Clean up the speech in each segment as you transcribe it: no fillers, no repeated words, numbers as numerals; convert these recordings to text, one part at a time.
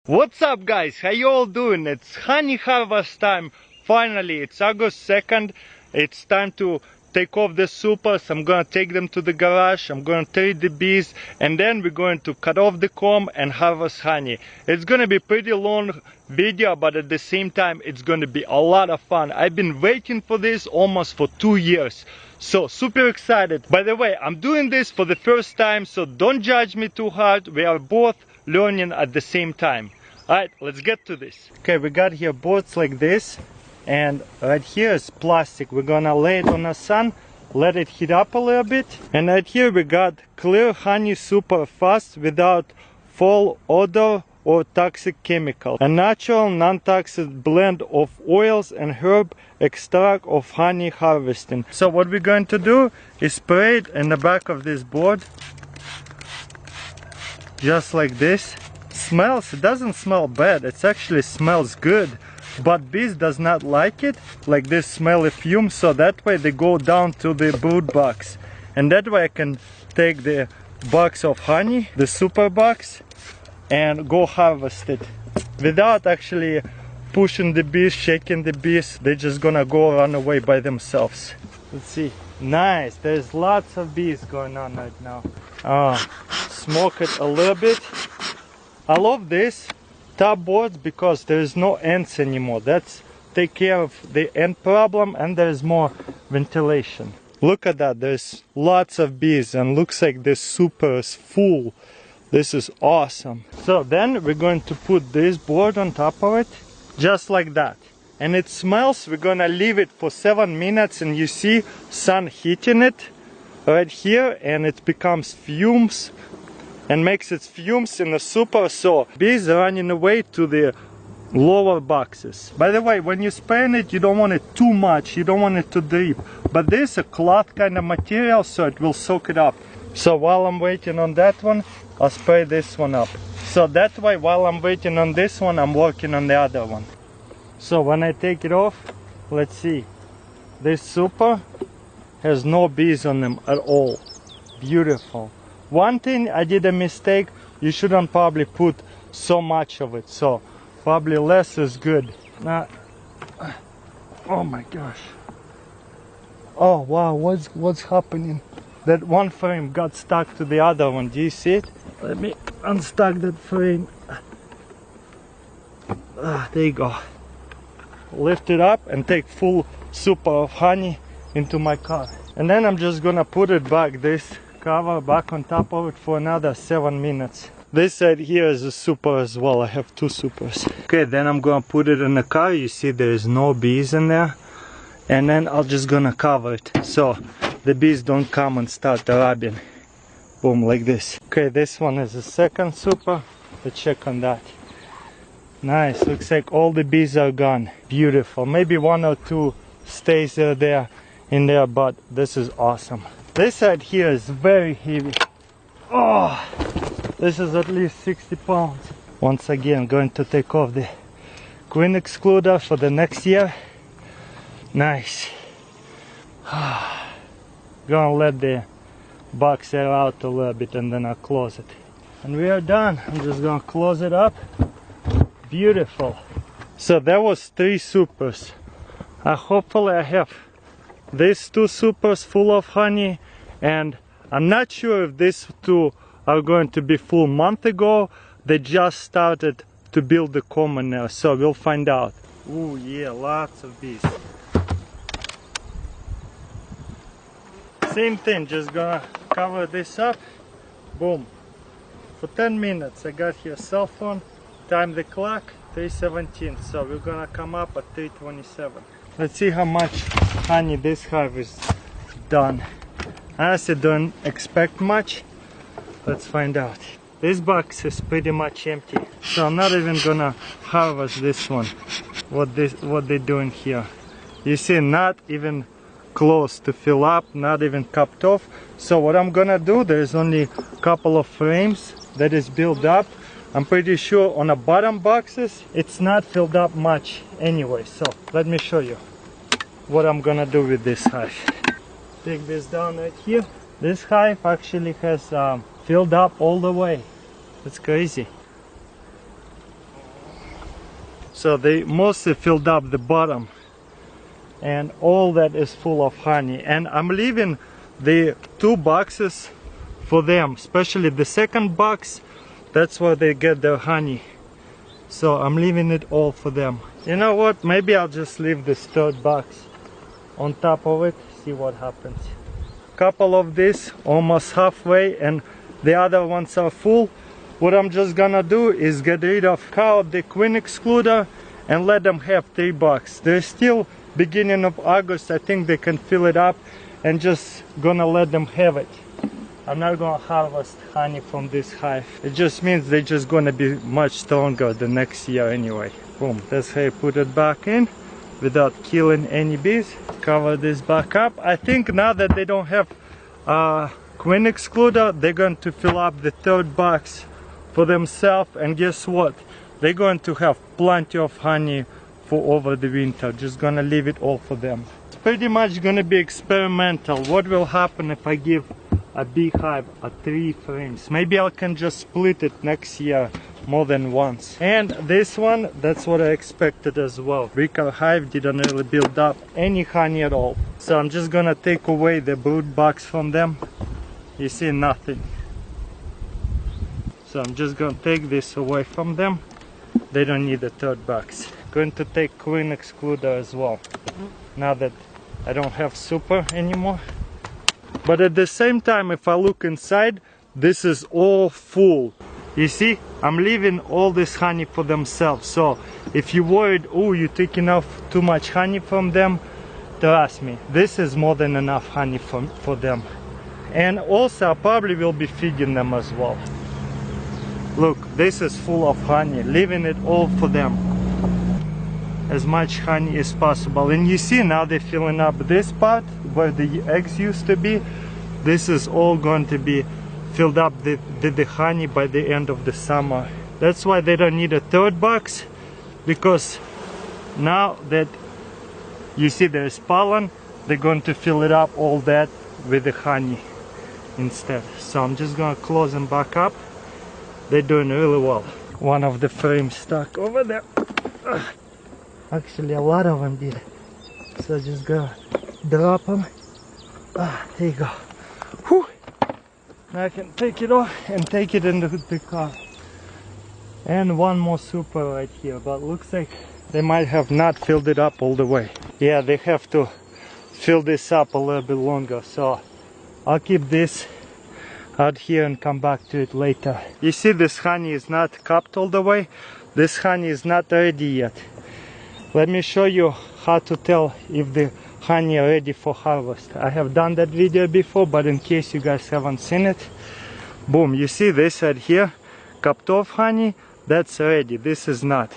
What's up guys, how you all doing? It's honey harvest time. Finally, it's August 2nd. It's time to take off the supers. I'm gonna take them to the garage. I'm gonna treat the bees and then we're going to cut off the comb and harvest honey. It's gonna be pretty long video, but at the same time it's gonna be a lot of fun. I've been waiting for this almost for 2 years. So super excited. By the way, I'm doing this for the first time, so don't judge me too hard. We are both learning at the same time. Alright, let's get to this. Okay, we got here boards like this, and right here is plastic. We're gonna lay it on the sun, let it heat up a little bit, and right here we got clear honey super fast without foul odor or toxic chemical. A natural non-toxic blend of oils and herb extract of honey harvesting. So what we're going to do is spray it in the back of this board, just like this. Smells, it doesn't smell bad, it actually smells good, but bees does not like it, like this smelly fume, so that way they go down to the brood box, and that way I can take the box of honey, the super box, and go harvest it without actually pushing the bees, shaking the bees. They're just gonna go run away by themselves. Let's see. Nice, there's lots of bees going on right now. Smoke it a little bit. I love this top boards because there is no ants anymore. That's take care of the ant problem, and there's more ventilation. Look at that, there's lots of bees and looks like this super is full. This is awesome. So then we're going to put this board on top of it, just like that. And it smells. We're gonna leave it for 7 minutes, and you see sun heating it right here, and it becomes fumes and makes its fumes in the super, so bees are running away to the lower boxes. By the way, when you spray it, you don't want it too much, you don't want it to drip, but this is a cloth kind of material, so it will soak it up. So while I'm waiting on that one, I'll spray this one up. So that way, while I'm waiting on this one, I'm working on the other one. So when I take it off, let's see, this super has no bees on them at all. Beautiful. One thing, I did a mistake. You shouldn't probably put so much of it, so probably less is good. Now, oh my gosh. Oh wow, what's happening? That one frame got stuck to the other one. Do you see it? Let me unstuck that frame. There you go. Lift it up and take full super of honey into my car. And then I'm just gonna put it back, this cover back on top of it, for another 7 minutes. This side here is a super as well. I have 2 supers. Okay, then I'm gonna put it in the car. You see there is no bees in there, and then I'm just gonna cover it so the bees don't come and start rubbing. Boom, like this. Okay, this one is the second super. Let's check on that. Nice, looks like all the bees are gone. Beautiful. Maybe 1 or 2 stays there in there, but this is awesome. This side here is very heavy. Oh, this is at least 60 pounds. Once again, going to take off the queen excluder for the next year. Nice. Gonna let the box air out a little bit, and then I'll close it. And we are done. I'm just gonna close it up. Beautiful. So that was 3 supers. Hopefully I have these 2 supers full of honey, and I'm not sure if these 2 are going to be full. Month ago they just started to build the comb in there, so we'll find out. Oh yeah, lots of bees. Same thing, just gonna cover this up. Boom. For 10 minutes. I got here cell phone, time the clock, 3:17, so we're gonna come up at 3:27. Let's see how much honey this hive is done. Honestly, don't expect much. Let's find out. This box is pretty much empty, so I'm not even gonna harvest this one. What they're doing here. You see, not even close to fill up, not even capped off. So what I'm gonna do, there's only a couple of frames that is built up. I'm pretty sure on the bottom boxes it's not filled up much anyway, so let me show you what I'm gonna do with this hive. Take this down right here. This hive actually has filled up all the way. It's crazy. So they mostly filled up the bottom, and all that is full of honey. And I'm leaving the 2 boxes for them, especially the second box. That's where they get their honey. So I'm leaving it all for them. You know what? Maybe I'll just leave this 3rd box on top of it, see what happens. Couple of these almost halfway, and the other ones are full. What I'm just gonna do is get rid of the queen excluder and let them have 3 boxes. They're still beginning of August. I think they can fill it up, and just gonna let them have it. I'm not gonna harvest honey from this hive. It just means they're just gonna be much stronger the next year anyway. Boom, that's how you put it back in without killing any bees. Cover this back up. I think now that they don't have queen excluder, they're going to fill up the 3rd box for themselves, and guess what? They're going to have plenty of honey for over the winter. Just gonna leave it all for them. It's pretty much gonna be experimental. What will happen if I give a beehive 3 frames? Maybe I can just split it next year more than once. And this one, that's what I expected as well. Wicker hive didn't really build up any honey at all. So I'm just gonna take away the brood box from them. You see, nothing. So I'm just gonna take this away from them. They don't need a 3rd box. Going to take queen excluder as well, now that I don't have super anymore. But at the same time, if I look inside, this is all full. You see, I'm leaving all this honey for themselves. So if you're worried, oh, you're taking off too much honey from them, trust me, this is more than enough honey for them. And also I probably will be feeding them as well. Look, this is full of honey, leaving it all for them. As much honey as possible. And you see, now they're filling up this part where the eggs used to be. This is all going to be filled up the honey by the end of the summer. That's why they don't need a 3rd box, because now that you see there's pollen, they're going to fill it up all that with the honey instead. So I'm just gonna close them back up. They're doing really well. One of the frames stuck over there. Actually, a lot of them did. So just gonna drop them. There you go. Whew. Now I can take it off and take it into the car. And one more super right here, but looks like they might have not filled it up all the way. Yeah, they have to fill this up a little bit longer. So I'll keep this out here and come back to it later. You see, this honey is not cupped all the way. This honey is not ready yet. Let me show you how to tell if the honey are ready for harvest. I have done that video before, but in case you guys haven't seen it, boom, you see this right here, cupped off honey, that's ready. This is not.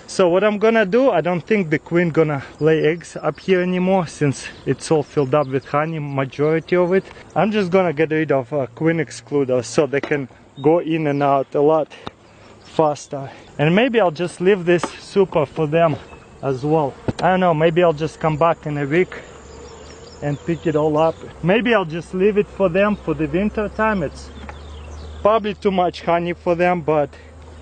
So what I'm gonna do, I don't think the queen gonna lay eggs up here anymore, since it's all filled up with honey, majority of it. I'm just gonna get rid of queen excluder so they can go in and out a lot faster. And maybe I'll just leave this super for them as well. I don't know, maybe I'll just come back in a week and pick it all up. Maybe I'll just leave it for them for the winter time. It's probably too much honey for them, but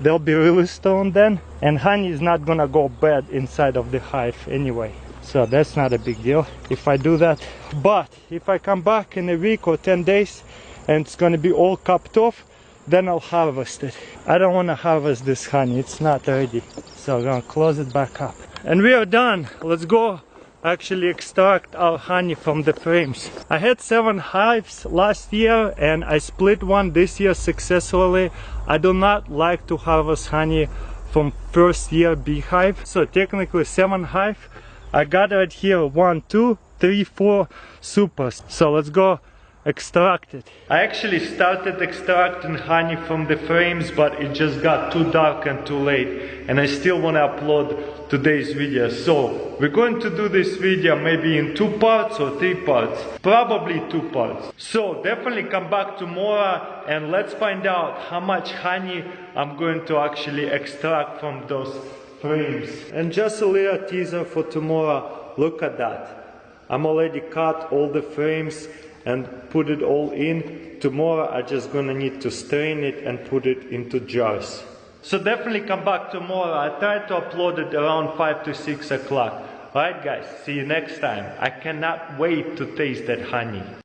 they'll be really stoned then, and honey is not gonna go bad inside of the hive anyway, so that's not a big deal if I do that. But if I come back in a week or 10 days and it's gonna be all cupped off, then I'll harvest it. I don't want to harvest this honey, it's not ready. So I'm gonna close it back up. And we are done. Let's go actually extract our honey from the frames. I had 7 hives last year and I split one this year successfully. I do not like to harvest honey from first year beehive. So technically 7 hive. I got right here 1, 2, 3, 4 supers. So let's go extract it. I actually started extracting honey from the frames, but it just got too dark and too late, and I still want to upload today's video. So we're going to do this video maybe in 2 parts or 3 parts, probably 2 parts. So definitely come back tomorrow and let's find out how much honey I'm going to actually extract from those frames. And just a little teaser for tomorrow, look at that. I'm already cut all the frames and put it all in. Tomorrow I'm just gonna need to strain it and put it into jars. So definitely come back tomorrow. I try to upload it around 5 to 6 o'clock. Alright guys, see you next time. I cannot wait to taste that honey.